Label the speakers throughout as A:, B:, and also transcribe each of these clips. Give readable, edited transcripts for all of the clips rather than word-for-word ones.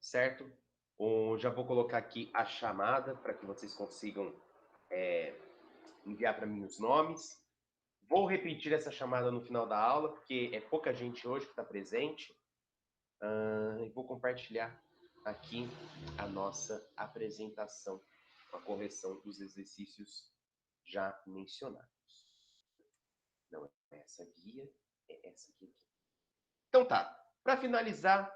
A: certo? Já vou colocar aqui a chamada para que vocês consigam enviar para mim os nomes. Vou repetir essa chamada no final da aula, porque é pouca gente hoje que está presente. E vou compartilhar aqui a nossa apresentação, a correção dos exercícios já mencionados. Não é essa guia, é essa aqui. Então tá, para finalizar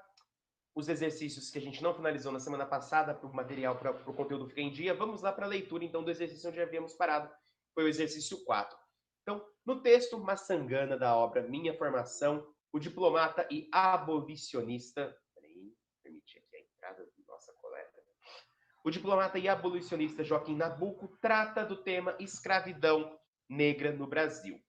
A: os exercícios que a gente não finalizou na semana passada, para o material, para o conteúdo ficar em dia, vamos lá para a leitura então do exercício onde havíamos parado, foi o exercício 4. Então, no texto Maçangana da obra Minha Formação, o diplomata e abolicionista, peraí, permitir aqui a entrada da nossa colega, o diplomata e abolicionista Joaquim Nabuco trata do tema escravidão negra no Brasil.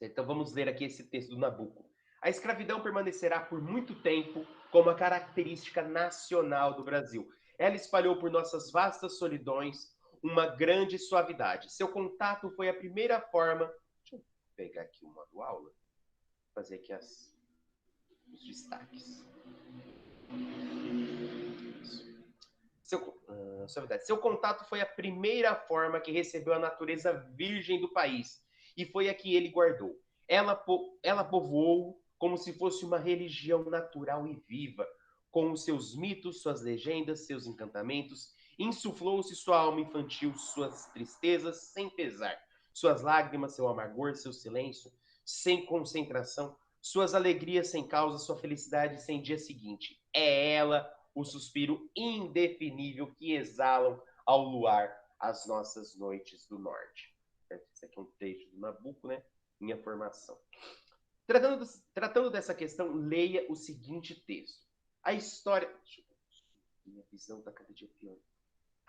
A: Então vamos ler aqui esse texto do Nabuco. A escravidão permanecerá por muito tempo como a característica nacional do Brasil. Ela espalhou por nossas vastas solidões uma grande suavidade. Seu contato foi a primeira forma. Deixa eu pegar aqui o modo aula, fazer aqui os destaques. Seu contato foi a primeira forma que recebeu a natureza virgem do país e foi a que ele guardou. Ela povoou como se fosse uma religião natural e viva, com os seus mitos, suas legendas, seus encantamentos. Insuflou-se sua alma infantil, suas tristezas sem pesar, suas lágrimas, seu amargor, seu silêncio, sem concentração, suas alegrias sem causa, sua felicidade sem dia seguinte. É ela o suspiro indefinível que exalam ao luar as nossas noites do norte. Esse aqui é um trecho do Nabucco, né? Minha formação. Tratando dessa questão, leia o seguinte texto. A história... Minha visão está cada dia pior.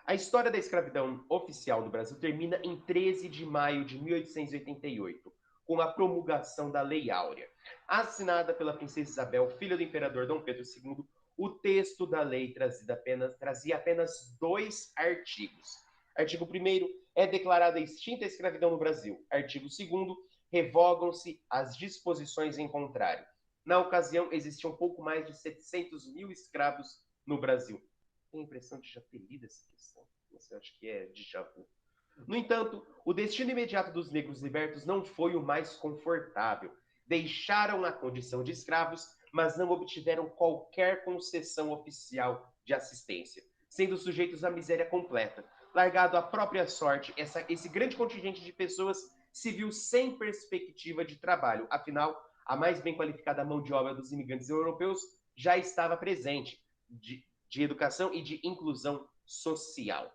A: A história da escravidão oficial no Brasil termina em 13 de maio de 1888, com a promulgação da Lei Áurea. Assinada pela princesa Isabel, filha do imperador Dom Pedro II, o texto da lei trazia apenas 2 artigos. Artigo 1º, é declarada extinta a escravidão no Brasil. Artigo 2º, revogam-se as disposições em contrário. Na ocasião, existiam pouco mais de 700 mil escravos no Brasil. Tenho a impressão de já ter lido essa questão. Mas eu acho que é déjà vu. No entanto, o destino imediato dos negros libertos não foi o mais confortável. Deixaram a condição de escravos, mas não obtiveram qualquer concessão oficial de assistência, sendo sujeitos à miséria completa. Largado à própria sorte, esse grande contingente de pessoas se viu sem perspectiva de trabalho. Afinal, a mais bem qualificada mão de obra dos imigrantes europeus já estava presente, de educação e de inclusão social.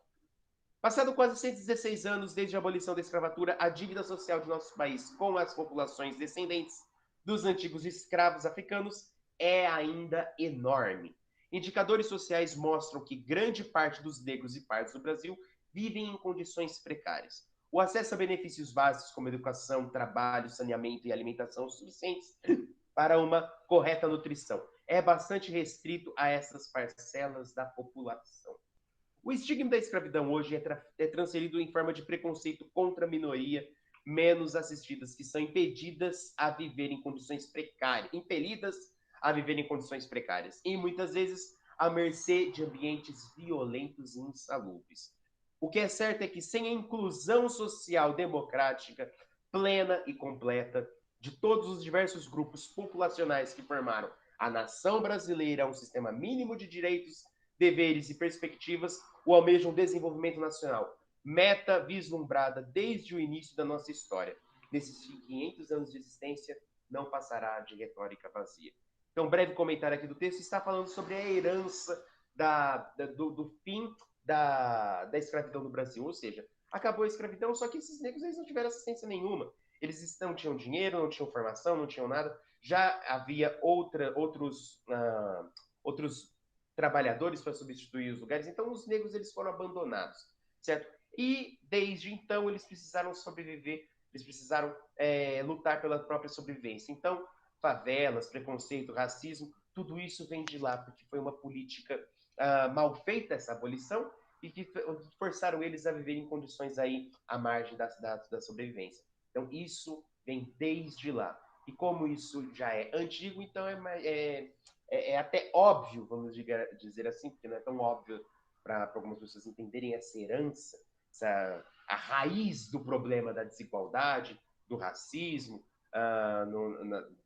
A: Passado quase 116 anos desde a abolição da escravatura, a dívida social de nosso país com as populações descendentes dos antigos escravos africanos é ainda enorme. Indicadores sociais mostram que grande parte dos negros e pardos do Brasil vivem em condições precárias. O acesso a benefícios básicos como educação, trabalho, saneamento e alimentação suficientes para uma correta nutrição é bastante restrito a essas parcelas da população. O estigma da escravidão hoje é transferido em forma de preconceito contra a minoria menos assistidas, que são impedidas a viver em condições precárias, impelidas a viver em condições precárias, e muitas vezes à mercê de ambientes violentos e insalubres. O que é certo é que sem a inclusão social democrática plena e completa de todos os diversos grupos populacionais que formaram a nação brasileira, um sistema mínimo de direitos, deveres e perspectivas, o almejam desenvolvimento nacional, meta vislumbrada desde o início da nossa história. Nesses 500 anos de existência, não passará de retórica vazia. Então, um breve comentário aqui do texto está falando sobre a herança do fim da escravidão no Brasil, ou seja, acabou a escravidão, só que esses negros eles não tiveram assistência nenhuma. Eles não tinham dinheiro, não tinham formação, não tinham nada. Já havia outros trabalhadores para substituir os lugares, então os negros eles foram abandonados, certo? E desde então eles precisaram sobreviver, eles precisaram lutar pela própria sobrevivência. Então, favelas, preconceito, racismo, tudo isso vem de lá, porque foi uma política mal feita essa abolição e que forçaram eles a viver em condições aí à margem da sobrevivência. Então, isso vem desde lá. E como isso já é antigo, então é até óbvio, vamos dizer assim, porque não é tão óbvio para algumas pessoas entenderem essa herança, a raiz do problema da desigualdade, do racismo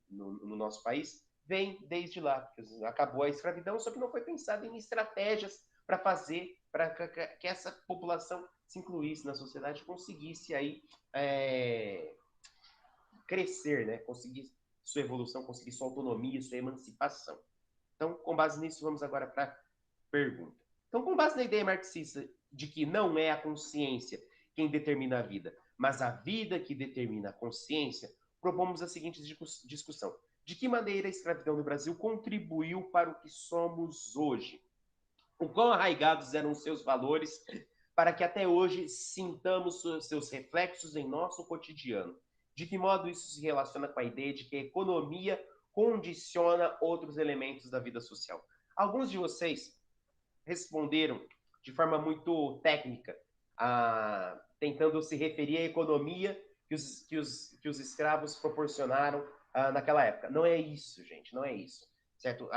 A: no nosso país, vem desde lá. Acabou a escravidão, só que não foi pensado em estratégias para fazer, para que essa população se incluísse na sociedade e conseguisse aí crescer, né? Conseguir sua evolução, conseguir sua autonomia, sua emancipação. Então, com base nisso, vamos agora para a pergunta. Então, com base na ideia marxista de que não é a consciência quem determina a vida, mas a vida que determina a consciência, propomos a seguinte discussão. De que maneira a escravidão no Brasil contribuiu para o que somos hoje? O quão arraigados eram os seus valores para que até hoje sintamos seus reflexos em nosso cotidiano? De que modo isso se relaciona com a ideia de que a economia condiciona outros elementos da vida social? Alguns de vocês responderam de forma muito técnica, tentando se referir à economia que os escravos proporcionaram naquela época. Não é isso, gente, não é isso. Certo?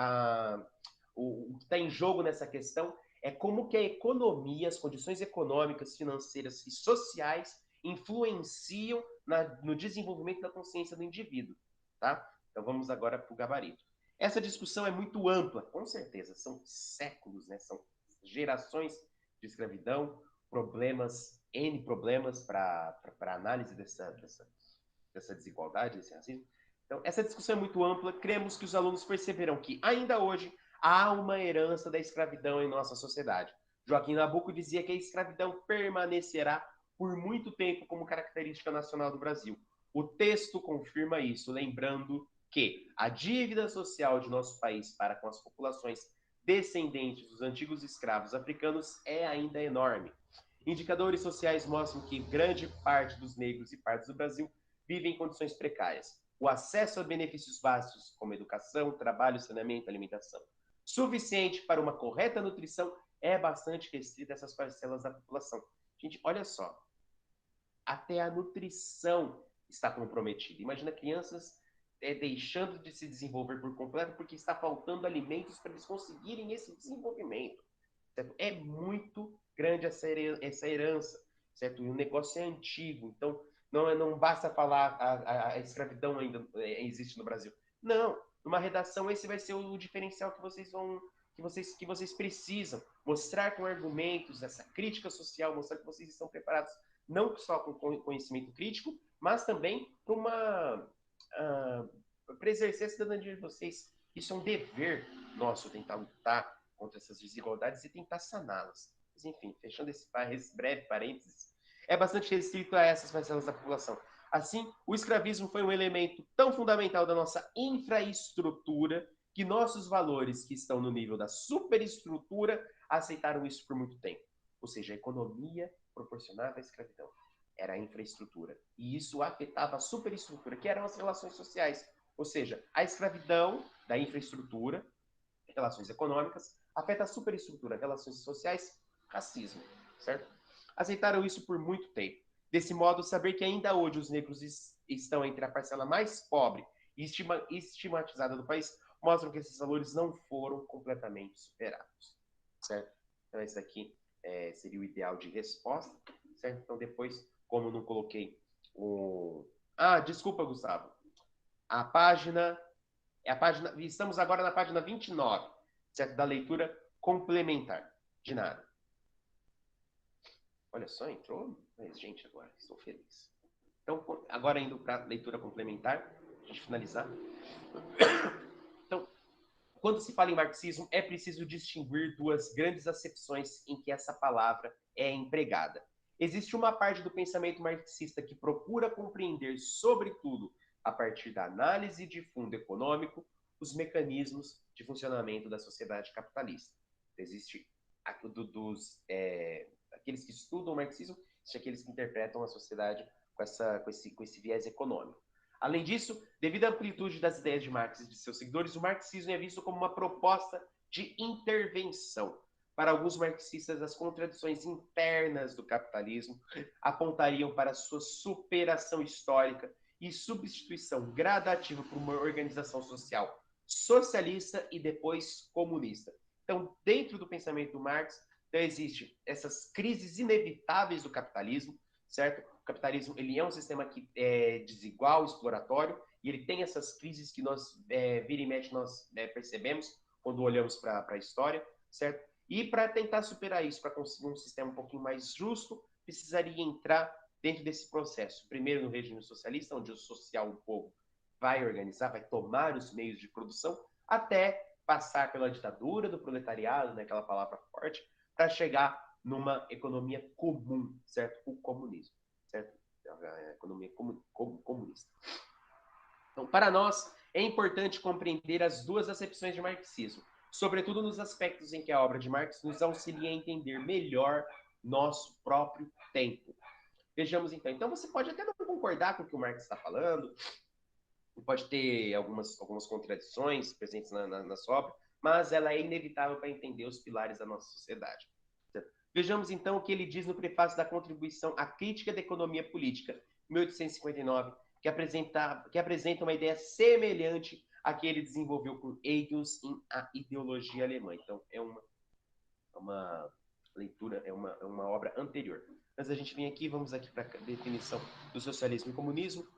A: O que está em jogo nessa questão é como que a economia, as condições econômicas, financeiras e sociais influenciam no desenvolvimento da consciência do indivíduo. Tá? Então vamos agora para o gabarito. Essa discussão é muito ampla, com certeza, são séculos, né? São gerações de escravidão, N problemas para análise dessa desigualdade, desse racismo. Então, essa discussão é muito ampla, cremos que os alunos perceberão que, ainda hoje, há uma herança da escravidão em nossa sociedade. Joaquim Nabuco dizia que a escravidão permanecerá por muito tempo como característica nacional do Brasil. O texto confirma isso, lembrando que a dívida social de nosso país para com as populações descendentes dos antigos escravos africanos é ainda enorme. Indicadores sociais mostram que grande parte dos negros e pardos do Brasil vivem em condições precárias. O acesso a benefícios básicos como educação, trabalho, saneamento, alimentação, suficiente para uma correta nutrição, é bastante restrita a essas parcelas da população. Gente, olha só, até a nutrição está comprometida. Imagina crianças deixando de se desenvolver por completo porque está faltando alimentos para eles conseguirem esse desenvolvimento. Certo? É muito grande essa herança, certo? E o negócio é antigo, então não basta falar a escravidão ainda existe no Brasil. Não, numa redação esse vai ser o diferencial que vocês precisam mostrar com argumentos essa crítica social, mostrar que vocês estão preparados não só com conhecimento crítico, mas também para exercer a cidadania de vocês. Isso é um dever nosso, tentar lutar contra essas desigualdades e tentar saná-las. Mas, enfim, fechando esse breve parênteses, é bastante restrito a essas parcelas da população. Assim, o escravismo foi um elemento tão fundamental da nossa infraestrutura que nossos valores, que estão no nível da superestrutura, aceitaram isso por muito tempo. Ou seja, a economia proporcionava a escravidão. Era a infraestrutura. E isso afetava a superestrutura, que eram as relações sociais. Ou seja, a escravidão da infraestrutura, relações econômicas, afeta a superestrutura, relações sociais, racismo, certo? Aceitaram isso por muito tempo. Desse modo, saber que ainda hoje os negros estão entre a parcela mais pobre e estigmatizada do país mostram que esses valores não foram completamente superados, certo? Então, esse aqui seria o ideal de resposta, certo? Então, depois, como eu não coloquei o... desculpa, Gustavo. A página... Estamos agora na página 29, certo? Da leitura complementar. De nada. Olha só, entrou mais gente agora. Estou feliz. Então, agora indo para a leitura complementar, para a gente finalizar. Então, quando se fala em marxismo, é preciso distinguir duas grandes acepções em que essa palavra é empregada. Existe uma parte do pensamento marxista que procura compreender, sobretudo, a partir da análise de fundo econômico, os mecanismos de funcionamento da sociedade capitalista. Existe aqueles que estudam o marxismo, existe aqueles que interpretam a sociedade com esse viés econômico. Além disso, devido à amplitude das ideias de Marx e de seus seguidores, o marxismo é visto como uma proposta de intervenção. Para alguns marxistas, as contradições internas do capitalismo apontariam para sua superação histórica e substituição gradativa por uma organização social socialista e depois comunista. Então, dentro do pensamento do Marx, então, existem essas crises inevitáveis do capitalismo, certo? O capitalismo ele é um sistema que é desigual, exploratório, e ele tem essas crises que nós, vira e mexe, nós percebemos quando olhamos para a história, certo? E para tentar superar isso, para conseguir um sistema um pouquinho mais justo, precisaria entrar dentro desse processo. Primeiro no regime socialista, onde o social, o povo, vai organizar, vai tomar os meios de produção, até passar pela ditadura do proletariado, né, aquela palavra forte, para chegar numa economia comum, certo? O comunismo, certo? A economia comunista. Então, para nós, é importante compreender as duas acepções de marxismo, sobretudo nos aspectos em que a obra de Marx nos auxilia a entender melhor nosso próprio tempo. Vejamos então. Então, você pode até não concordar com o que o Marx está falando, pode ter algumas contradições presentes na sua obra, mas ela é inevitável para entender os pilares da nossa sociedade. Vejamos então o que ele diz no prefácio da contribuição à crítica da economia política, 1859, que apresenta uma ideia semelhante à que ele desenvolveu com Engels em A Ideologia Alemã. Então, é uma leitura, é uma obra anterior. Mas a gente vem aqui, vamos aqui para a definição do socialismo e comunismo.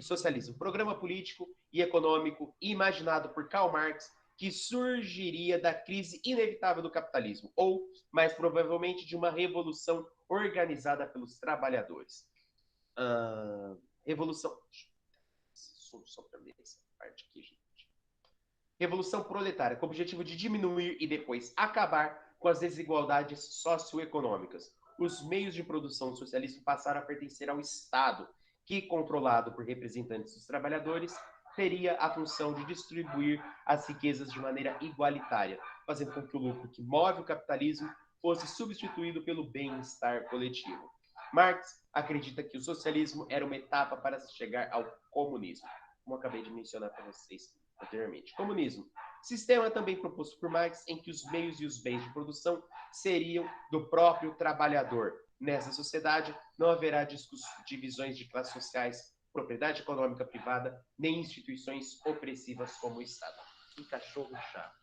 A: Socialismo, programa político e econômico imaginado por Karl Marx, que surgiria da crise inevitável do capitalismo, ou, mais provavelmente, de uma revolução organizada pelos trabalhadores. Revolução... Só para ler essa parte aqui, gente. Revolução proletária, com o objetivo de diminuir e depois acabar com as desigualdades socioeconômicas. Os meios de produção do socialismo passaram a pertencer ao Estado, que, controlado por representantes dos trabalhadores, teria a função de distribuir as riquezas de maneira igualitária, fazendo com que o lucro que move o capitalismo fosse substituído pelo bem-estar coletivo. Marx acredita que o socialismo era uma etapa para se chegar ao comunismo, como eu acabei de mencionar para vocês anteriormente. Comunismo. Sistema também proposto por Marx em que os meios e os bens de produção seriam do próprio trabalhador. Nessa sociedade, não haverá divisões de classes sociais, propriedade econômica privada, nem instituições opressivas como o Estado. Que cachorro chato.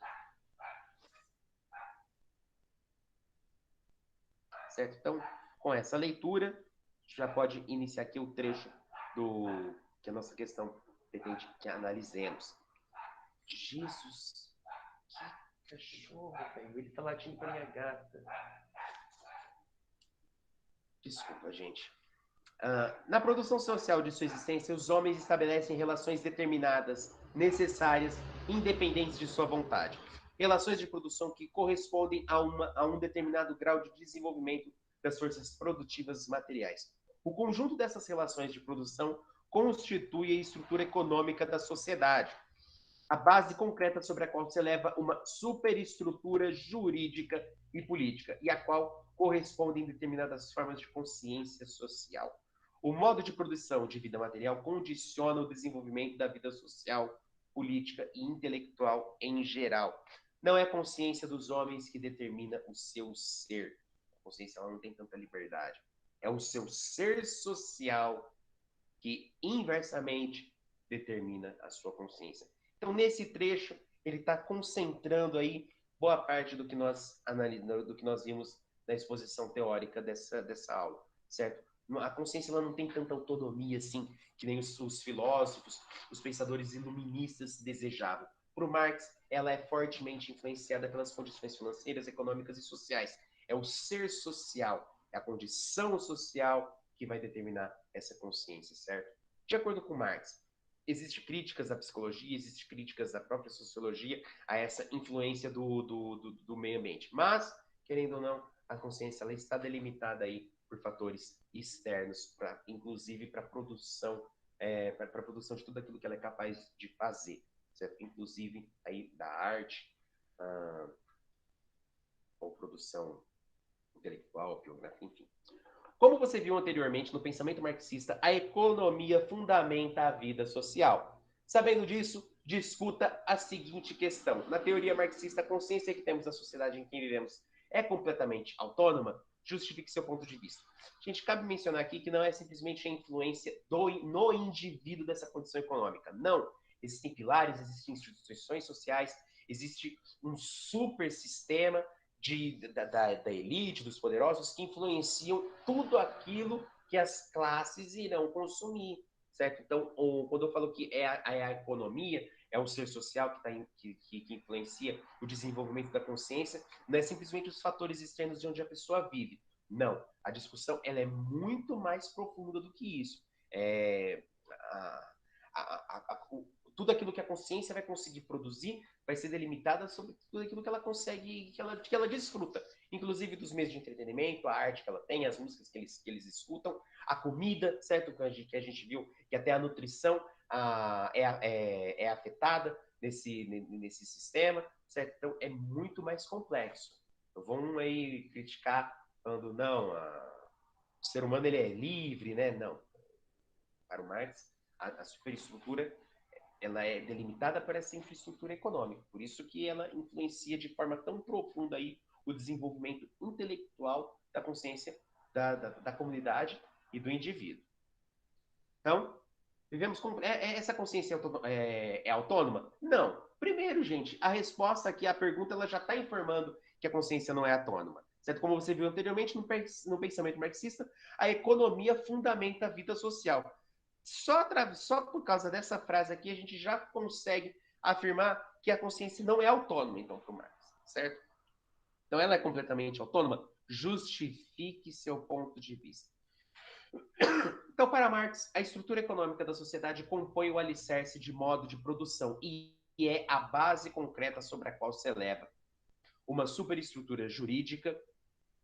A: Certo? Então, com essa leitura, já pode iniciar aqui o trecho do que a nossa questão pretende que analisemos. Jesus, que cachorro, velho. Ele tá latindo pra minha gata. Desculpa, gente. Na produção social de sua existência, os homens estabelecem relações determinadas, necessárias, independentes de sua vontade. Relações de produção que correspondem a um determinado grau de desenvolvimento das forças produtivas materiais. O conjunto dessas relações de produção constitui a estrutura econômica da sociedade, a base concreta sobre a qual se eleva uma superestrutura jurídica e política, e a qual correspondem determinadas formas de consciência social. O modo de produção de vida material condiciona o desenvolvimento da vida social, política e intelectual em geral. Não é a consciência dos homens que determina o seu ser. A consciência ela não tem tanta liberdade. É o seu ser social que inversamente determina a sua consciência. Então, nesse trecho, ele está concentrando aí boa parte do que nós analisamos, do que nós vimos na exposição teórica dessa aula, certo? A consciência ela não tem tanta autonomia assim que nem os filósofos, os pensadores iluministas desejavam. Para o Marx, ela é fortemente influenciada pelas condições financeiras, econômicas e sociais. É o ser social, é a condição social que vai determinar essa consciência, certo? De acordo com Marx, existem críticas à psicologia, existem críticas à própria sociologia, a essa influência do meio ambiente. Mas, querendo ou não, a consciência ela está delimitada aí por fatores externos, inclusive para a produção, para a produção de tudo aquilo que ela é capaz de fazer, certo? Inclusive aí da arte, ou produção intelectual, biografia, enfim. Como você viu anteriormente, no pensamento marxista, a economia fundamenta a vida social. Sabendo disso, discuta a seguinte questão. Na teoria marxista, a consciência que temos da sociedade em que vivemos é completamente autônoma? Justifique seu ponto de vista. Gente, cabe mencionar aqui que não é simplesmente a influência no indivíduo dessa condição econômica. Não. existem pilares, existem instituições sociais, existe um super sistema da elite, dos poderosos, que influenciam tudo aquilo que as classes irão consumir, certo? Então, quando eu falo que é a economia, é um ser social que influencia o desenvolvimento da consciência, não é simplesmente os fatores externos de onde a pessoa vive. Não, a discussão ela é muito mais profunda do que isso. É, a, tudo aquilo que a consciência vai conseguir produzir vai ser delimitada sobre tudo aquilo que ela consegue, que ela desfruta. Inclusive dos meios de entretenimento, a arte que ela tem, as músicas que eles escutam, a comida, certo? Que a gente viu que até a nutrição é afetada nesse sistema, certo? Então é muito mais complexo. Então vão aí criticar falando, não, o ser humano ele é livre, né? Não. Para o Marx, a superestrutura ela é delimitada por essa infraestrutura econômica. Por isso que ela influencia de forma tão profunda aí o desenvolvimento intelectual da consciência da comunidade e do indivíduo. Então, vivemos com... essa consciência é autônoma? Não. Primeiro, gente, a resposta aqui à pergunta ela já está informando que a consciência não é autônoma. Certo? Como você viu anteriormente, no pensamento marxista, a economia fundamenta a vida social. Só por causa dessa frase aqui, a gente já consegue afirmar que a consciência não é autônoma, então, para o Marx, certo? Então, ela é completamente autônoma? Justifique seu ponto de vista. Então, para Marx, a estrutura econômica da sociedade compõe o alicerce de modo de produção e é a base concreta sobre a qual se eleva uma superestrutura jurídica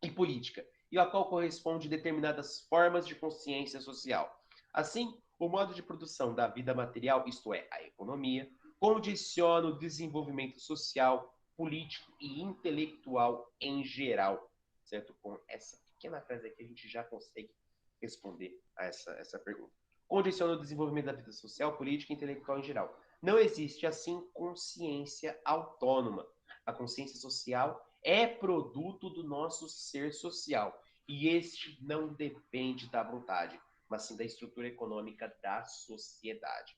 A: e política, e a qual corresponde determinadas formas de consciência social. Assim, o modo de produção da vida material, isto é, a economia, condiciona o desenvolvimento social, político e intelectual em geral. Certo? Com essa pequena frase aqui, a gente já consegue responder a essa pergunta. Condiciona o desenvolvimento da vida social, política e intelectual em geral. Não existe, assim, consciência autônoma. A consciência social é produto do nosso ser social. E este não depende da vontade, mas sim da estrutura econômica da sociedade.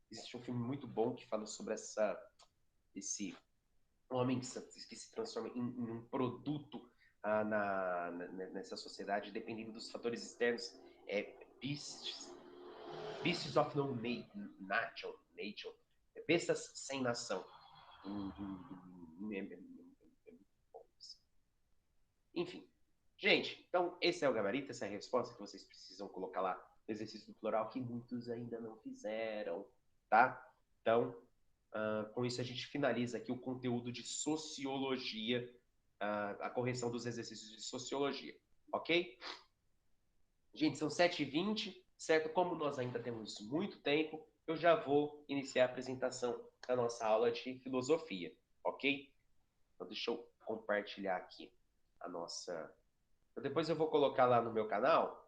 A: Existe um filme muito bom que fala sobre esse homem que se transforma em um produto nessa sociedade, dependendo dos fatores externos. Beasts of No Nature, bestas sem nação. Enfim. Gente, então esse é o gabarito, essa é a resposta que vocês precisam colocar lá no exercício do plural, que muitos ainda não fizeram, tá? Então, com isso a gente finaliza aqui o conteúdo de sociologia, a correção dos exercícios de sociologia, ok? Gente, são 7h20, certo? Como nós ainda temos muito tempo, eu já vou iniciar a apresentação da nossa aula de filosofia, ok? Então deixa eu compartilhar aqui a nossa... Depois eu vou colocar lá no meu canal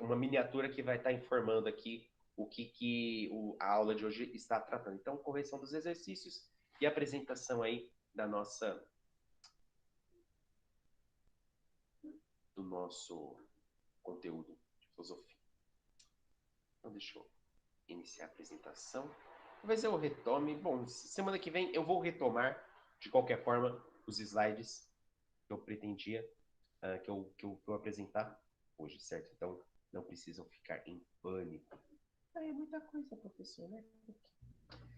A: uma miniatura que vai estar informando aqui o que a aula de hoje está tratando. Então, correção dos exercícios e apresentação aí do nosso conteúdo de filosofia. Então, deixa eu iniciar a apresentação. Talvez eu retome. Bom, semana que vem eu vou retomar, de qualquer forma, os slides que eu pretendia que eu apresentar hoje, certo? Então, não precisam ficar em pânico. É muita coisa, professor, né?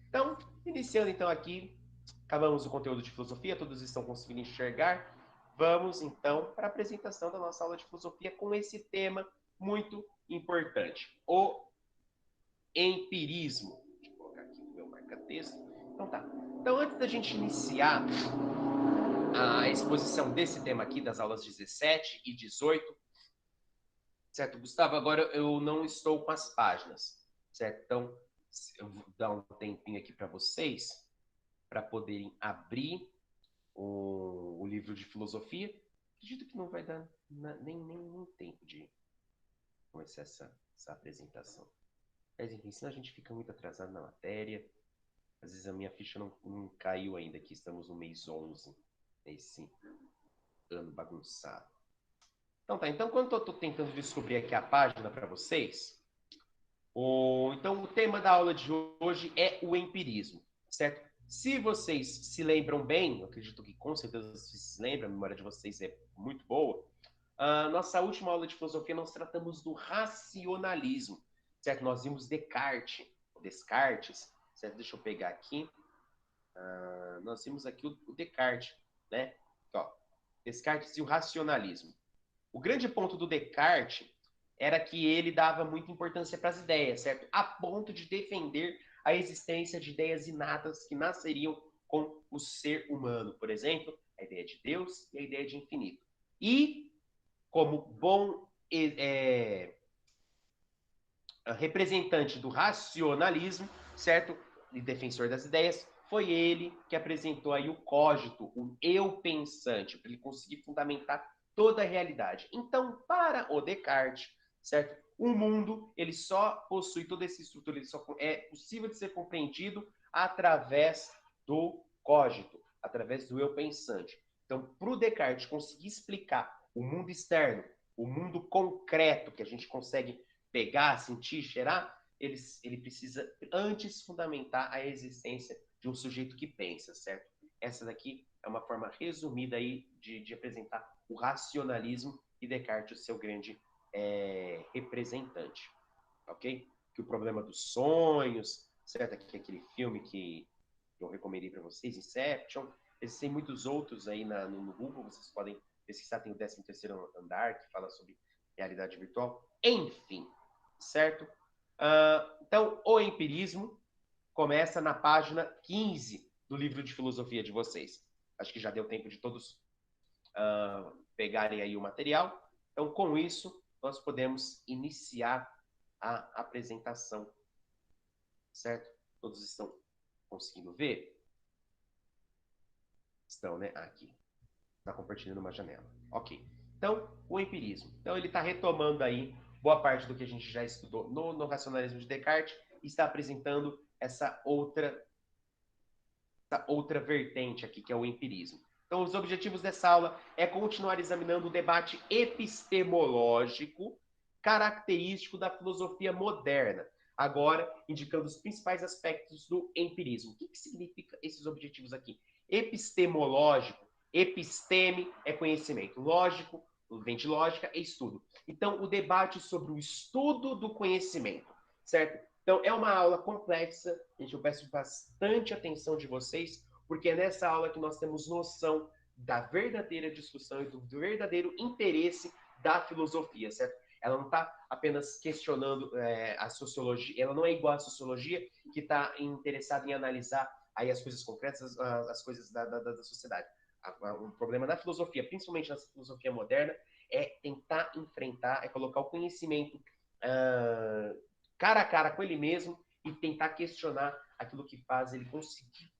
A: Então, iniciando então aqui, acabamos o conteúdo de filosofia, todos estão conseguindo enxergar. Vamos então para a apresentação da nossa aula de filosofia com esse tema muito importante, o empirismo. Deixa eu colocar aqui o meu marca-texto. Então tá. Então, antes da gente iniciar a exposição desse tema aqui, das aulas 17 e 18, certo, Gustavo? Agora eu não estou com as páginas, certo? Então, eu vou dar um tempinho aqui para vocês, para poderem abrir o livro de filosofia. Acredito que não vai dar nem tempo de começar essa apresentação. Mas, enfim, senão a gente fica muito atrasado na matéria. Às vezes a minha ficha não caiu ainda, que estamos no mês 11, nesse ano bagunçado. Então tá, então quando eu estou tentando descobrir aqui a página para vocês, Então, o tema da aula de hoje é o empirismo, certo? Se vocês se lembram bem, eu acredito que com certeza vocês se lembram, a memória de vocês é muito boa. Nossa última aula de filosofia nós tratamos do racionalismo, certo? Nós vimos Descartes, certo? Deixa eu pegar aqui. Nós vimos aqui o Descartes, né? Ó, Descartes e o racionalismo. O grande ponto do Descartes era que ele dava muita importância para as ideias, certo? A ponto de defender a existência de ideias inatas que nasceriam com o ser humano. Por exemplo, a ideia de Deus e a ideia de infinito. E, como bom representante do racionalismo, certo? E defensor das ideias, foi ele que apresentou aí o cogito, o eu pensante, para ele conseguir fundamentar toda a realidade. Então, para o Descartes, certo? O mundo, ele só possui toda essa estrutura, ele só é possível de ser compreendido através do cogito, através do eu pensante. Então, para o Descartes conseguir explicar o mundo externo, o mundo concreto que a gente consegue pegar, sentir, cheirar, ele precisa antes fundamentar a existência de um sujeito que pensa, certo? Essa daqui é uma forma resumida aí de apresentar o racionalismo e Descartes, o seu grande representante, ok? Que o problema dos sonhos, certo? Aqui aquele filme que eu recomendei para vocês, Inception. Existem muitos outros aí no Google, vocês podem pesquisar, tem o 13º Andar, que fala sobre realidade virtual. Enfim, certo? Então, o empirismo começa na página 15 do livro de filosofia de vocês. Acho que já deu tempo de todos pegarem aí o material. Então, com isso, nós podemos iniciar a apresentação, certo? Todos estão conseguindo ver? Estão, né? Aqui. Está compartilhando uma janela. Ok. Então, o empirismo. Então, ele está retomando aí boa parte do que a gente já estudou no racionalismo de Descartes e está apresentando essa outra vertente aqui, que é o empirismo. Então, os objetivos dessa aula é continuar examinando o debate epistemológico característico da filosofia moderna, agora indicando os principais aspectos do empirismo. O que significa esses objetivos aqui? Epistemológico, episteme é conhecimento, lógico, vem de lógica, é estudo. Então, o debate sobre o estudo do conhecimento, certo? Então, é uma aula complexa, gente, eu peço bastante atenção de vocês, porque é nessa aula que nós temos noção da verdadeira discussão e do verdadeiro interesse da filosofia, certo? Ela não está apenas questionando a sociologia, ela não é igual à sociologia, que está interessada em analisar aí as coisas concretas, as coisas da sociedade. O problema da filosofia, principalmente na filosofia moderna, é tentar enfrentar, é colocar o conhecimento cara a cara com ele mesmo e tentar questionar aquilo que faz ele conseguir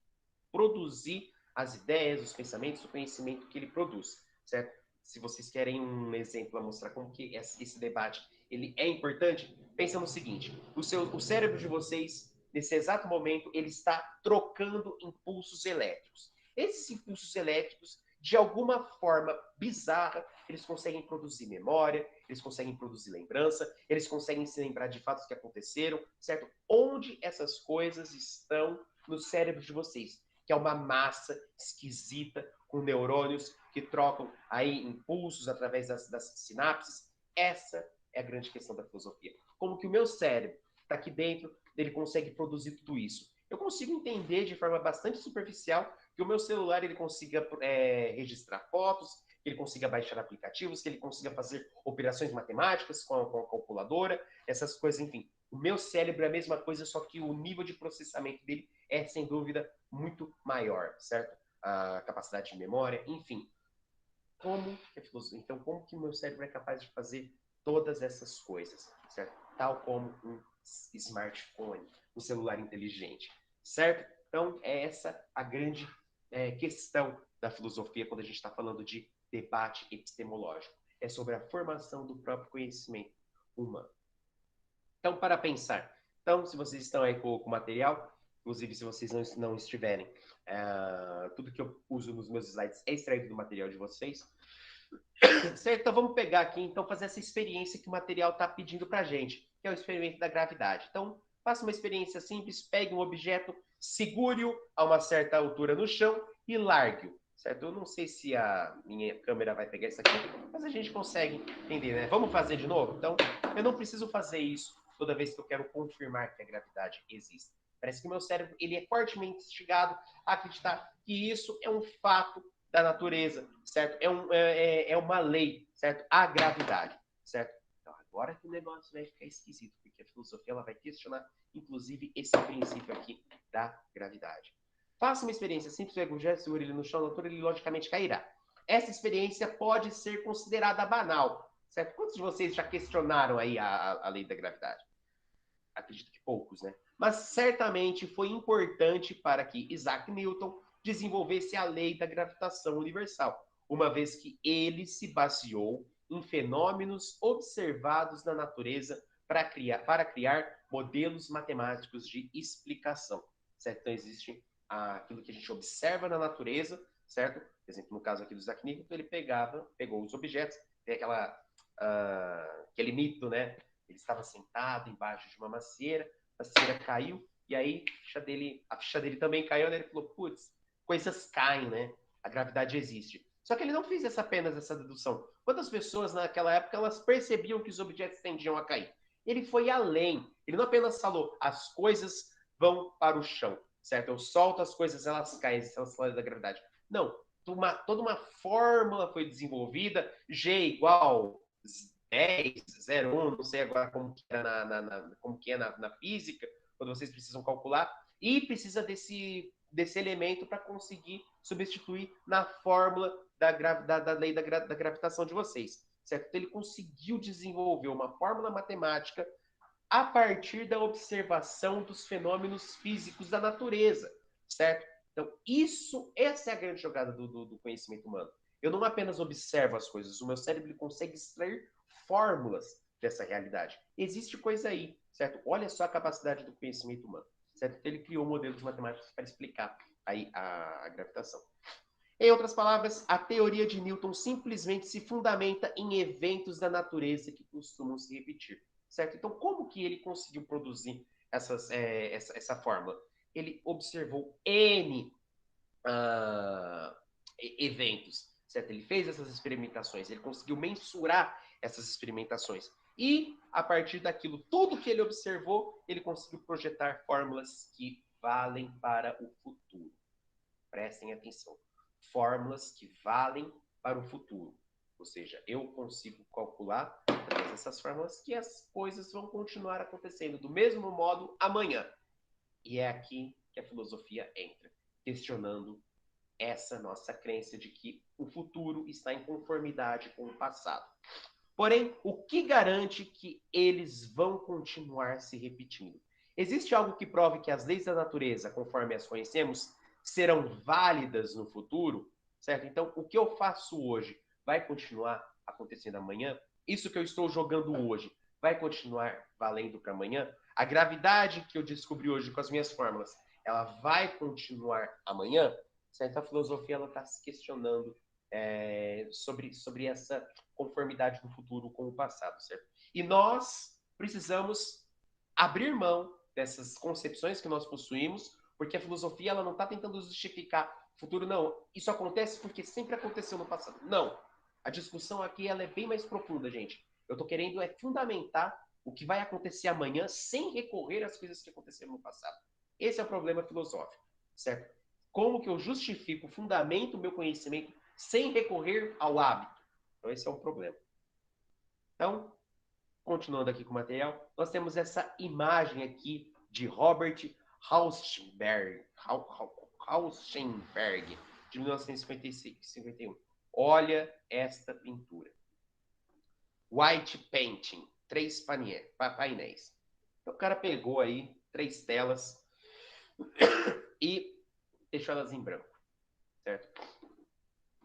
A: produzir as ideias, os pensamentos, o conhecimento que ele produz, certo? Se vocês querem um exemplo para mostrar como que esse debate ele é importante, pensa no seguinte: o cérebro de vocês, nesse exato momento, ele está trocando impulsos elétricos. Esses impulsos elétricos, de alguma forma bizarra, eles conseguem produzir memória, eles conseguem produzir lembrança, eles conseguem se lembrar de fatos que aconteceram, certo? Onde essas coisas estão no cérebro de vocês? Que é uma massa esquisita, com neurônios que trocam aí impulsos através das sinapses. Essa é a grande questão da filosofia. Como que o meu cérebro está aqui dentro, ele consegue produzir tudo isso. Eu consigo entender de forma bastante superficial que o meu celular ele consiga registrar fotos, que ele consiga baixar aplicativos, que ele consiga fazer operações matemáticas com a calculadora, essas coisas, enfim. O meu cérebro é a mesma coisa, só que o nível de processamento dele é, sem dúvida, muito maior, certo? A capacidade de memória, enfim. Então, como que o meu cérebro é capaz de fazer todas essas coisas, certo? Tal como um smartphone, um celular inteligente, certo? Então, é essa a grande questão da filosofia quando a gente está falando de debate epistemológico. É sobre a formação do próprio conhecimento humano. Então, para pensar. Então, se vocês estão aí com o material, inclusive se vocês não estiverem, tudo que eu uso nos meus slides é extraído do material de vocês. Certo? Então, vamos pegar aqui, então, fazer essa experiência que o material está pedindo para a gente. que é o experimento da gravidade. Então, faça uma experiência simples, pegue um objeto, segure-o a uma certa altura no chão e largue-o, certo? Eu não sei se a minha câmera vai pegar isso aqui, mas a gente consegue entender, né? Vamos fazer de novo? Então, eu não preciso fazer isso toda vez que eu quero confirmar que a gravidade existe. Parece que o meu cérebro ele é fortemente instigado a acreditar que isso é um fato da natureza, certo? É uma lei, certo? A gravidade, certo? Então, agora que o negócio vai ficar esquisito, porque a filosofia ela vai questionar, inclusive, esse princípio aqui da gravidade. Faça uma experiência simples, pega um objeto, segura ele no chão, na altura, ele logicamente cairá. Essa experiência pode ser considerada banal, certo? Quantos de vocês já questionaram aí a lei da gravidade? Acredito que poucos, né? Mas certamente foi importante para que Isaac Newton desenvolvesse a lei da gravitação universal, uma vez que ele se baseou em fenômenos observados na natureza para criar modelos matemáticos de explicação, certo? Então, existe aquilo que a gente observa na natureza, certo? Por exemplo, no caso aqui do Isaac Newton, ele pegou os objetos, tem aquele mito, né? Ele estava sentado embaixo de uma macieira, a macieira caiu, e aí a ficha dele também caiu, né? Ele falou, putz, coisas caem, né? A gravidade existe. Só que ele não fez apenas essa dedução. Quantas pessoas naquela época elas percebiam que os objetos tendiam a cair? Ele foi além. Ele não apenas falou, as coisas vão para o chão, certo? Eu solto as coisas, elas caem, elas falam da gravidade. Não, toda uma fórmula foi desenvolvida, G igual 10, 0, 1, não sei agora como que é como que é na física, quando vocês precisam calcular, e precisa desse elemento para conseguir substituir na fórmula da lei da gravitação de vocês, certo? Então, ele conseguiu desenvolver uma fórmula matemática a partir da observação dos fenômenos físicos da natureza, certo? Então, essa é a grande jogada do conhecimento humano. Eu não apenas observo as coisas, o meu cérebro ele consegue extrair fórmulas dessa realidade. Existe coisa aí, certo? Olha só a capacidade do conhecimento humano, certo? Ele criou modelos matemáticos para explicar aí a gravitação. Em outras palavras, a teoria de Newton simplesmente se fundamenta em eventos da natureza que costumam se repetir, certo? Então, como que ele conseguiu produzir essa fórmula? Ele observou N eventos, certo? Ele fez essas experimentações, ele conseguiu mensurar essas experimentações. E, a partir daquilo, tudo que ele observou, ele conseguiu projetar fórmulas que valem para o futuro. Prestem atenção. Fórmulas que valem para o futuro. Ou seja, eu consigo calcular, através dessas fórmulas, que as coisas vão continuar acontecendo do mesmo modo amanhã. E é aqui que a filosofia entra, questionando essa nossa crença de que o futuro está em conformidade com o passado. Porém, o que garante que eles vão continuar se repetindo? Existe algo que prove que as leis da natureza, conforme as conhecemos, serão válidas no futuro? Certo? Então, o que eu faço hoje vai continuar acontecendo amanhã? Isso que eu estou jogando hoje vai continuar valendo para amanhã? A gravidade que eu descobri hoje com as minhas fórmulas, ela vai continuar amanhã? Certo? A filosofia está se questionando sobre essa conformidade do futuro com o passado, certo? E nós precisamos abrir mão dessas concepções que nós possuímos, porque a filosofia ela não está tentando justificar o futuro, não. Isso acontece porque sempre aconteceu no passado. Não. A discussão aqui ela é bem mais profunda, gente. Eu estou querendo fundamentar o que vai acontecer amanhã sem recorrer às coisas que aconteceram no passado. Esse é o problema filosófico, certo? Como que eu justifico, fundamento o meu conhecimento sem recorrer ao hábito? Então, esse é um problema. Então, continuando aqui com o material, nós temos essa imagem aqui de Robert Rauschenberg, de 1951. Olha esta pintura. White Painting, 3 painéis. Então, o cara pegou aí 3 telas e deixou elas em branco, certo?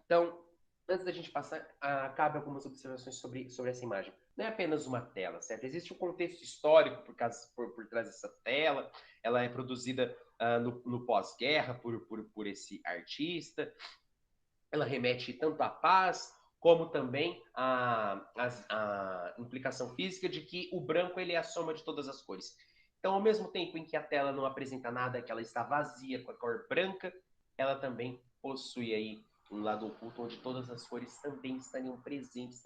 A: Então, antes da gente passar, cabe algumas observações sobre essa imagem. Não é apenas uma tela, certo? Existe um contexto histórico por trás dessa tela. Ela é produzida no pós-guerra por esse artista. Ela remete tanto à paz como também a implicação física de que o branco ele é a soma de todas as cores. Então, ao mesmo tempo em que a tela não apresenta nada, que ela está vazia com a cor branca, ela também possui aí um lado oculto onde todas as cores também estariam presentes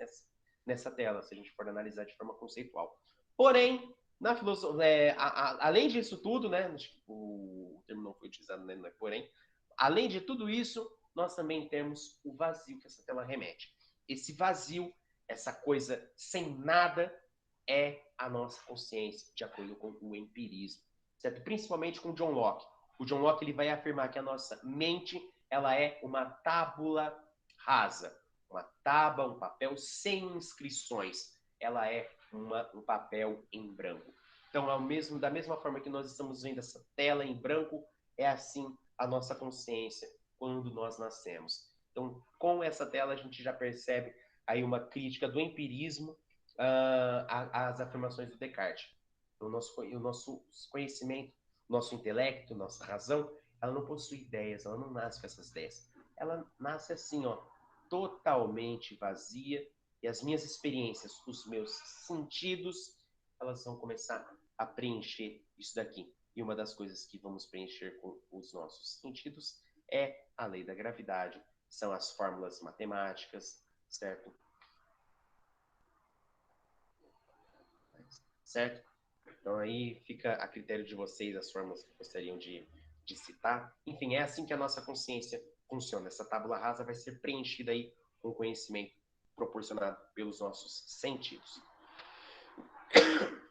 A: nessa tela, se a gente for analisar de forma conceitual. Porém, na filosofia, além disso tudo, né, o termo não foi utilizado, né, não é porém, além de tudo isso, nós também temos o vazio que essa tela remete. Esse vazio, essa coisa sem nada, é a nossa consciência, de acordo com o empirismo, certo? Principalmente com John Locke. O John Locke ele vai afirmar que a nossa mente ela é uma tábula rasa, uma tábua, um papel sem inscrições. Ela é um papel em branco. Então, da mesma forma que nós estamos vendo essa tela em branco, é assim a nossa consciência quando nós nascemos. Então, com essa tela, a gente já percebe aí uma crítica do empirismo às afirmações do Descartes. Então, o nosso conhecimento, nosso intelecto, nossa razão, ela não possui ideias, ela não nasce com essas ideias. Ela nasce assim, ó, totalmente vazia, e as minhas experiências, os meus sentidos, elas vão começar a preencher isso daqui. E uma das coisas que vamos preencher com os nossos sentidos é a lei da gravidade, são as fórmulas matemáticas, certo? Certo? Então aí fica a critério de vocês as fórmulas que gostariam de citar. Enfim, é assim que a nossa consciência funciona. Essa tábula rasa vai ser preenchida aí com o conhecimento proporcionado pelos nossos sentidos.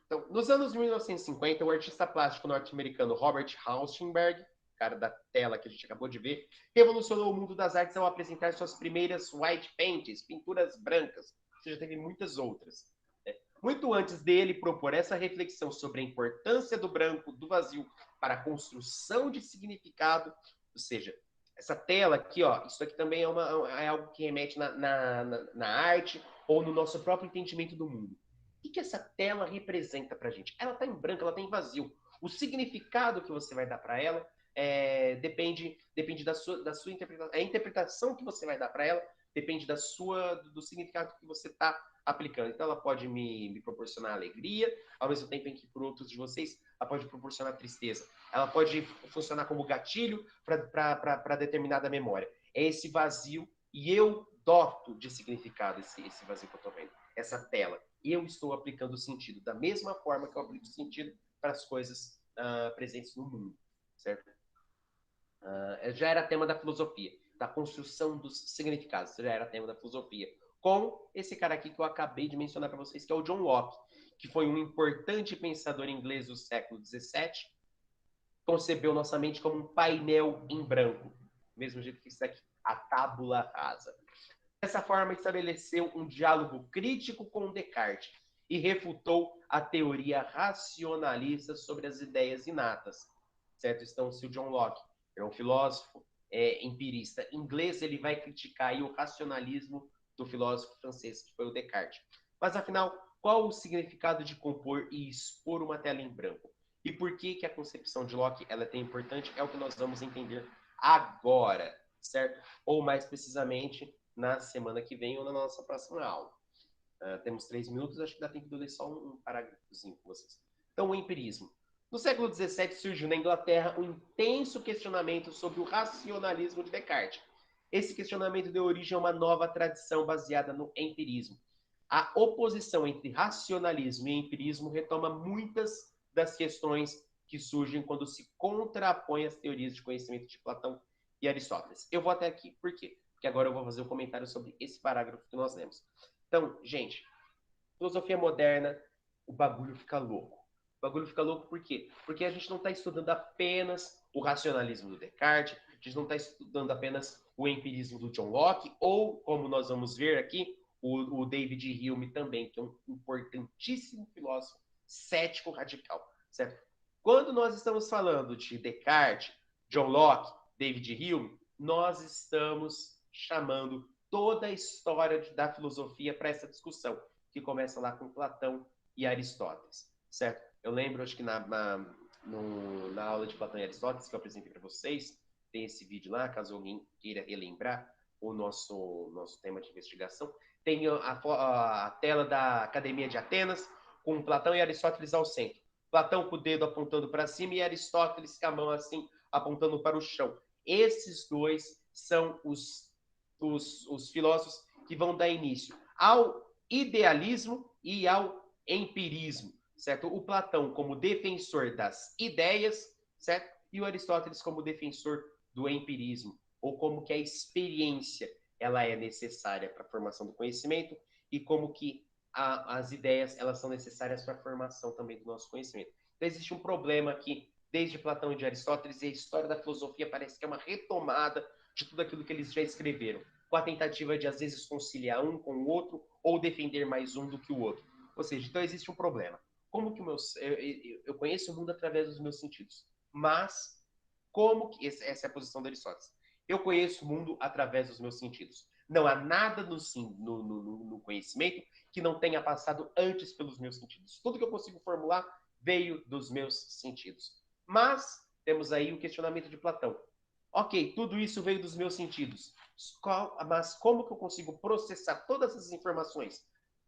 A: Então, nos anos 1950, o artista plástico norte-americano Robert Rauschenberg, cara da tela que a gente acabou de ver, revolucionou o mundo das artes ao apresentar suas primeiras white paintings, pinturas brancas. Ou seja, teve muitas outras. Muito antes dele propor essa reflexão sobre a importância do branco, do vazio, para a construção de significado, ou seja, essa tela aqui, ó, isso aqui também é algo que remete na arte ou no nosso próprio entendimento do mundo. O que essa tela representa para a gente? Ela está em branco, ela está em vazio. O significado que você vai dar para ela depende da sua interpretação. A interpretação que você vai dar para ela depende do significado que você está aplicando. Então, ela pode me proporcionar alegria, ao mesmo tempo em que, por outros de vocês, ela pode proporcionar tristeza. Ela pode funcionar como gatilho para determinada memória. É esse vazio, e eu doto de significado esse vazio que eu estou vendo, essa tela. Eu estou aplicando o sentido da mesma forma que eu aplico o sentido para as coisas presentes no mundo, certo? Já era tema da filosofia, da construção dos significados, já era tema da filosofia, com esse cara aqui que eu acabei de mencionar para vocês, que é o John Locke, que foi um importante pensador inglês do século XVII, concebeu nossa mente como um painel em branco, mesmo jeito que isso aqui, a tábula rasa. Dessa forma, estabeleceu um diálogo crítico com Descartes e refutou a teoria racionalista sobre as ideias inatas. Certo? Então, se o John Locke é um filósofo empirista inglês, ele vai criticar aí o racionalismo do filósofo francês, que foi o Descartes. Mas, afinal, qual o significado de compor e expor uma tela em branco? E por que a concepção de Locke ela é tão importante? É o que nós vamos entender agora, certo? Ou, mais precisamente, na semana que vem ou na nossa próxima aula. Temos 3 minutos, acho que dá tempo de eu ler só um parágrafozinho com vocês. Então, o empirismo. No século XVII surgiu na Inglaterra um intenso questionamento sobre o racionalismo de Descartes. Esse questionamento deu origem a uma nova tradição baseada no empirismo. A oposição entre racionalismo e empirismo retoma muitas das questões que surgem quando se contrapõem as teorias de conhecimento de Platão e Aristóteles. Eu vou até aqui. Por quê? Porque agora eu vou fazer um comentário sobre esse parágrafo que nós lemos. Então, gente, filosofia moderna, o bagulho fica louco. O bagulho fica louco por quê? Porque a gente não está estudando apenas o racionalismo do Descartes, a gente não está estudando apenas o empirismo do John Locke, ou, como nós vamos ver aqui, o David Hume também, que é um importantíssimo filósofo cético radical, certo? Quando nós estamos falando de Descartes, John Locke, David Hume, nós estamos chamando toda a história da filosofia para essa discussão, que começa lá com Platão e Aristóteles, certo? Eu lembro, acho que na aula de Platão e Aristóteles que eu apresentei para vocês, tem esse vídeo lá, caso alguém queira relembrar, o nosso tema de investigação. Tem a tela da Academia de Atenas, com Platão e Aristóteles ao centro. Platão com o dedo apontando para cima e Aristóteles com a mão assim, apontando para o chão. Esses dois são os filósofos que vão dar início ao idealismo e ao empirismo, certo? O Platão como defensor das ideias, certo? E o Aristóteles como defensor do empirismo, ou como que a experiência ela é necessária para a formação do conhecimento e como que as ideias elas são necessárias para a formação também do nosso conhecimento. Então existe um problema aqui, desde Platão e de Aristóteles, e a história da filosofia parece que é uma retomada de tudo aquilo que eles já escreveram, com a tentativa de às vezes conciliar um com o outro ou defender mais um do que o outro. Ou seja, então existe um problema. Como que eu conheço o mundo através dos meus sentidos, mas como que essa é a posição de Aristóteles? Eu conheço o mundo através dos meus sentidos. Não há nada no conhecimento que não tenha passado antes pelos meus sentidos. Tudo que eu consigo formular veio dos meus sentidos. Mas temos aí o questionamento de Platão. Ok, tudo isso veio dos meus sentidos. Mas como que eu consigo processar todas essas informações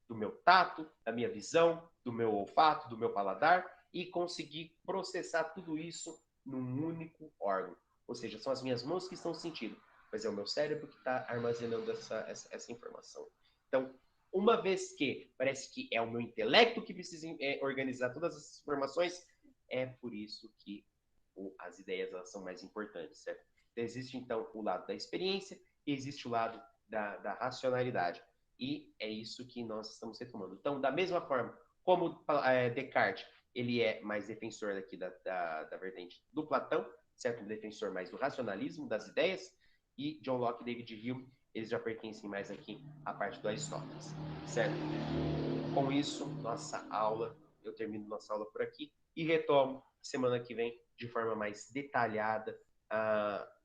A: do meu tato, da minha visão, do meu olfato, do meu paladar e conseguir processar tudo isso num único órgão? Ou seja, são as minhas mãos que estão sentindo, mas é o meu cérebro que está armazenando essa informação. Então, uma vez que parece que é o meu intelecto que precisa organizar todas essas informações, é por isso que as ideias elas são mais importantes, certo? Então, existe, então, o lado da experiência e existe o lado da racionalidade. E é isso que nós estamos retomando. Então, da mesma forma como Descartes ele é mais defensor aqui da vertente do Platão, certo? Um defensor mais do racionalismo, das ideias, e John Locke e David Hume, eles já pertencem mais aqui à parte do Aristóteles, certo? Com isso, eu termino nossa aula por aqui e retomo semana que vem de forma mais detalhada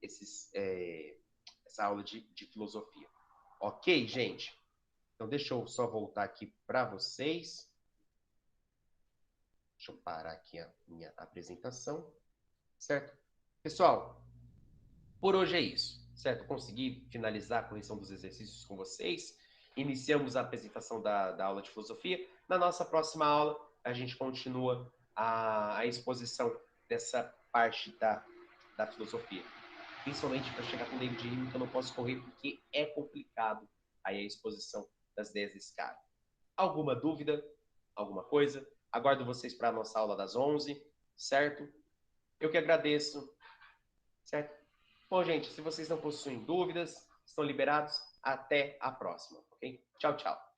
A: essa aula de filosofia. Ok, gente? Então, deixa eu só voltar aqui para vocês. Deixa eu parar aqui a minha apresentação, certo? Pessoal, por hoje é isso, certo? Consegui finalizar a correção dos exercícios com vocês. Iniciamos a apresentação da aula de filosofia. Na nossa próxima aula, a gente continua a exposição dessa parte da filosofia. Principalmente para chegar com o David Hume, que eu não posso correr porque é complicado aí a exposição das ideias desse cara. Alguma dúvida? Alguma coisa? Aguardo vocês para a nossa aula das 11, certo? Eu que agradeço, certo? Bom, gente, se vocês não possuem dúvidas, estão liberados. Até a próxima, ok? Tchau, tchau.